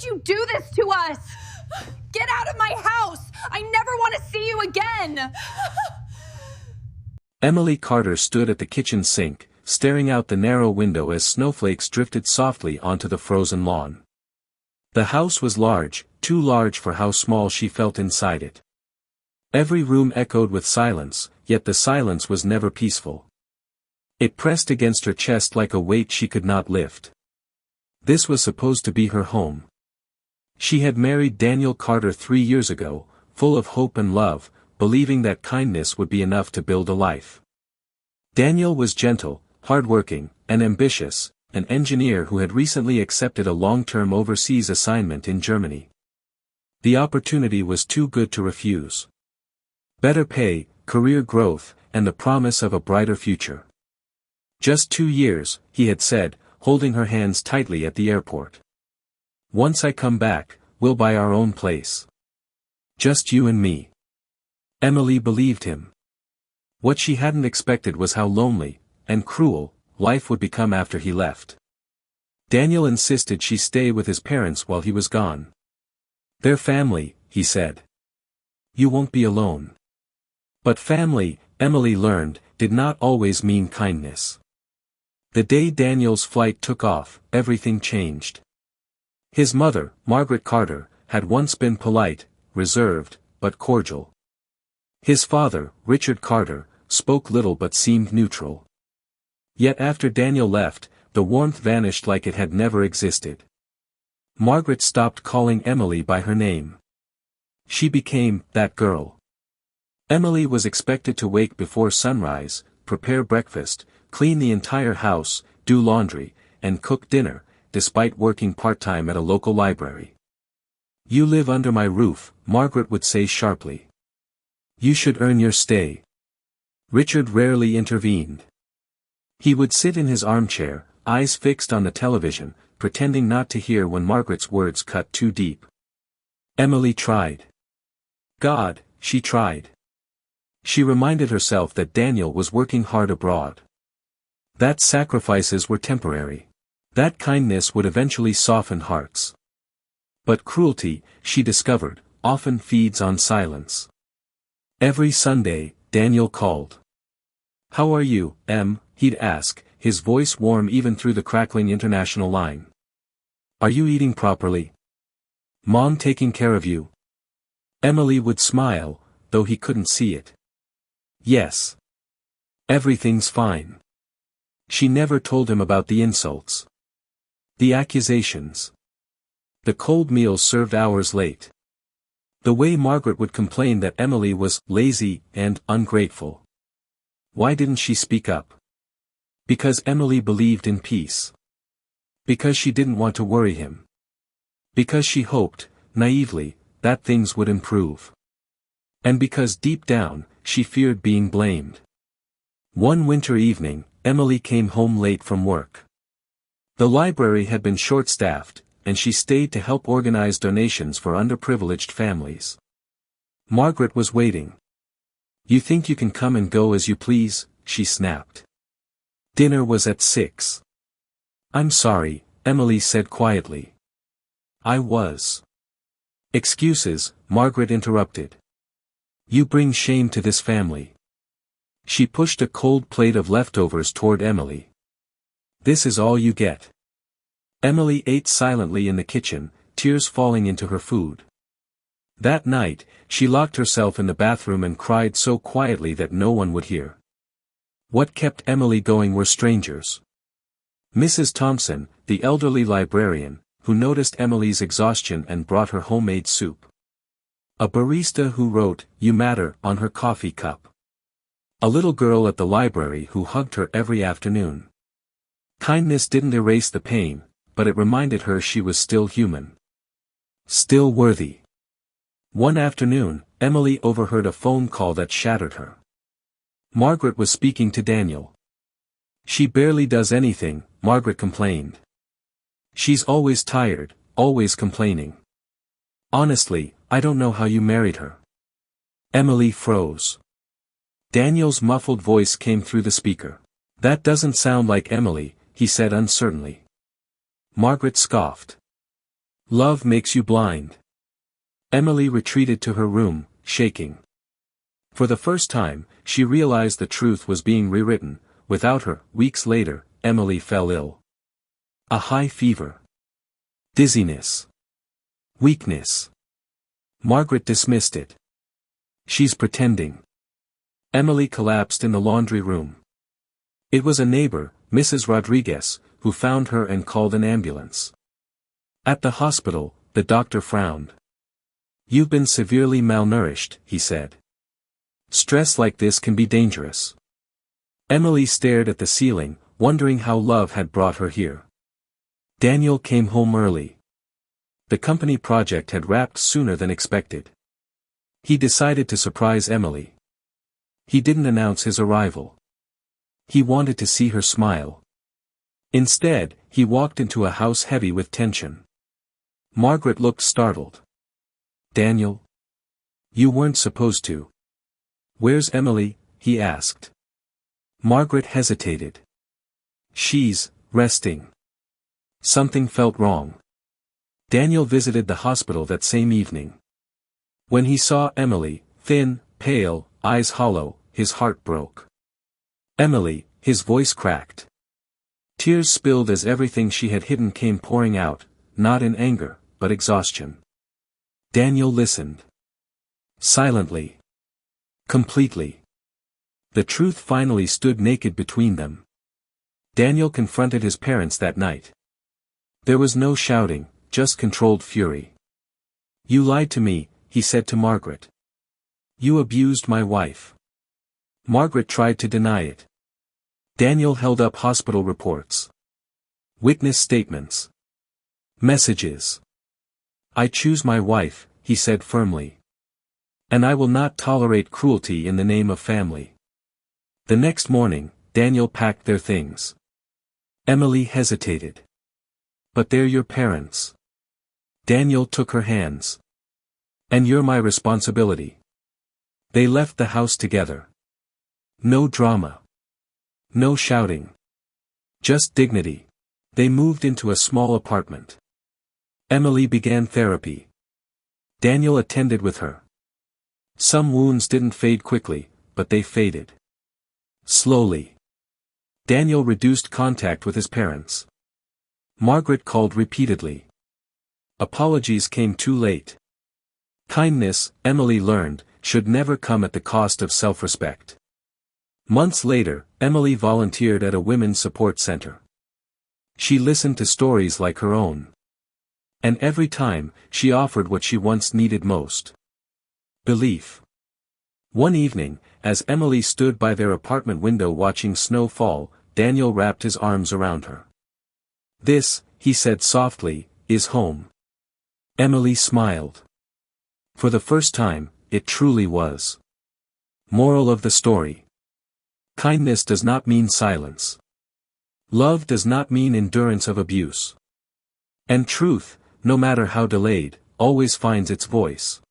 you do this to us? Get out of my house! I never want to see you again! Emily Carter stood at the kitchen sink, staring out the narrow window as snowflakes drifted softly onto the frozen lawn. The house was large, too large for how small she felt inside it. Every room echoed with silence, yet the silence was never peaceful. It pressed against her chest like a weight she could not lift. This was supposed to be her home. She had married Daniel Carter 3 years ago, full of hope and love, believing that kindness would be enough to build a life. Daniel was gentle, hardworking, and ambitious, an engineer who had recently accepted a long-term overseas assignment in Germany. The opportunity was too good to refuse. Better pay, career growth, and the promise of a brighter future. Just 2 years, he had said, holding her hands tightly at the airport. Once I come back, we'll buy our own place. Just you and me. Emily believed him. What she hadn't expected was how lonely, and cruel, life would become after he left. Daniel insisted she stay with his parents while he was gone. Their family, he said. You won't be alone. But family, Emily learned, did not always mean kindness. The day Daniel's flight took off, everything changed. His mother, Margaret Carter, had once been polite, reserved, but cordial. His father, Richard Carter, spoke little but seemed neutral. Yet after Daniel left, the warmth vanished like it had never existed. Margaret stopped calling Emily by her name. She became that girl. Emily was expected to wake before sunrise, prepare breakfast, clean the entire house, do laundry, and cook dinner, despite working part-time at a local library. You live under my roof, Margaret would say sharply. You should earn your stay. Richard rarely intervened. He would sit in his armchair, eyes fixed on the television, pretending not to hear when Margaret's words cut too deep. Emily tried. God, she tried. She reminded herself that Daniel was working hard abroad. That sacrifices were temporary. That kindness would eventually soften hearts. But cruelty, she discovered, often feeds on silence. Every Sunday, Daniel called. How are you, Em? He'd ask, his voice warm even through the crackling international line. Are you eating properly? Mom taking care of you? Emily would smile, though he couldn't see it. Yes. Everything's fine. She never told him about the insults. The accusations. The cold meals served hours late. The way Margaret would complain that Emily was lazy and ungrateful. Why didn't she speak up? Because Emily believed in peace. Because she didn't want to worry him. Because she hoped, naively, that things would improve. And because deep down, she feared being blamed. One winter evening, Emily came home late from work. The library had been short-staffed, and she stayed to help organize donations for underprivileged families. Margaret was waiting. You think you can come and go as you please? She snapped. Dinner was at 6. I'm sorry, Emily said quietly. I was. Excuses, Margaret interrupted. You bring shame to this family. She pushed a cold plate of leftovers toward Emily. This is all you get. Emily ate silently in the kitchen, tears falling into her food. That night, she locked herself in the bathroom and cried so quietly that no one would hear. What kept Emily going were strangers. Mrs. Thompson, the elderly librarian, who noticed Emily's exhaustion and brought her homemade soup. A barista who wrote, "You matter," on her coffee cup. A little girl at the library who hugged her every afternoon. Kindness didn't erase the pain, but it reminded her she was still human. Still worthy. One afternoon, Emily overheard a phone call that shattered her. Margaret was speaking to Daniel. She barely does anything, Margaret complained. She's always tired, always complaining. Honestly, I don't know how you married her. Emily froze. Daniel's muffled voice came through the speaker. That doesn't sound like Emily, he said uncertainly. Margaret scoffed. Love makes you blind. Emily retreated to her room, shaking. For the first time, she realized the truth was being rewritten. Without her, weeks later, Emily fell ill. A high fever. Dizziness. Weakness. Margaret dismissed it. She's pretending. Emily collapsed in the laundry room. It was a neighbor, Mrs. Rodriguez, who found her and called an ambulance. At the hospital, the doctor frowned. "You've been severely malnourished," he said. "Stress like this can be dangerous." Emily stared at the ceiling, wondering how love had brought her here. Daniel came home early. The company project had wrapped sooner than expected. He decided to surprise Emily. He didn't announce his arrival. He wanted to see her smile. Instead, he walked into a house heavy with tension. Margaret looked startled. "Daniel? You weren't supposed to." "Where's Emily?" he asked. Margaret hesitated. "She's resting." Something felt wrong. Daniel visited the hospital that same evening. When he saw Emily, thin, pale, eyes hollow, his heart broke. "Emily," his voice cracked. Tears spilled as everything she had hidden came pouring out, not in anger, but exhaustion. Daniel listened. Silently. Completely. The truth finally stood naked between them. Daniel confronted his parents that night. There was no shouting, just controlled fury. "You lied to me," he said to Margaret. "You abused my wife." Margaret tried to deny it. Daniel held up hospital reports. Witness statements. Messages. "I choose my wife," he said firmly. "And I will not tolerate cruelty in the name of family." The next morning, Daniel packed their things. Emily hesitated. "But they're your parents." Daniel took her hands. "And you're my responsibility." They left the house together. No drama. No shouting. Just dignity. They moved into a small apartment. Emily began therapy. Daniel attended with her. Some wounds didn't fade quickly, but they faded. Slowly. Daniel reduced contact with his parents. Margaret called repeatedly. Apologies came too late. Kindness, Emily learned, should never come at the cost of self-respect. Months later, Emily volunteered at a women's support center. She listened to stories like her own. And every time, she offered what she once needed most. Belief. One evening, as Emily stood by their apartment window watching snow fall, Daniel wrapped his arms around her. "This," he said softly, "is home." Emily smiled. For the first time, it truly was. Moral of the story. Kindness does not mean silence. Love does not mean endurance of abuse. And truth, no matter how delayed, always finds its voice.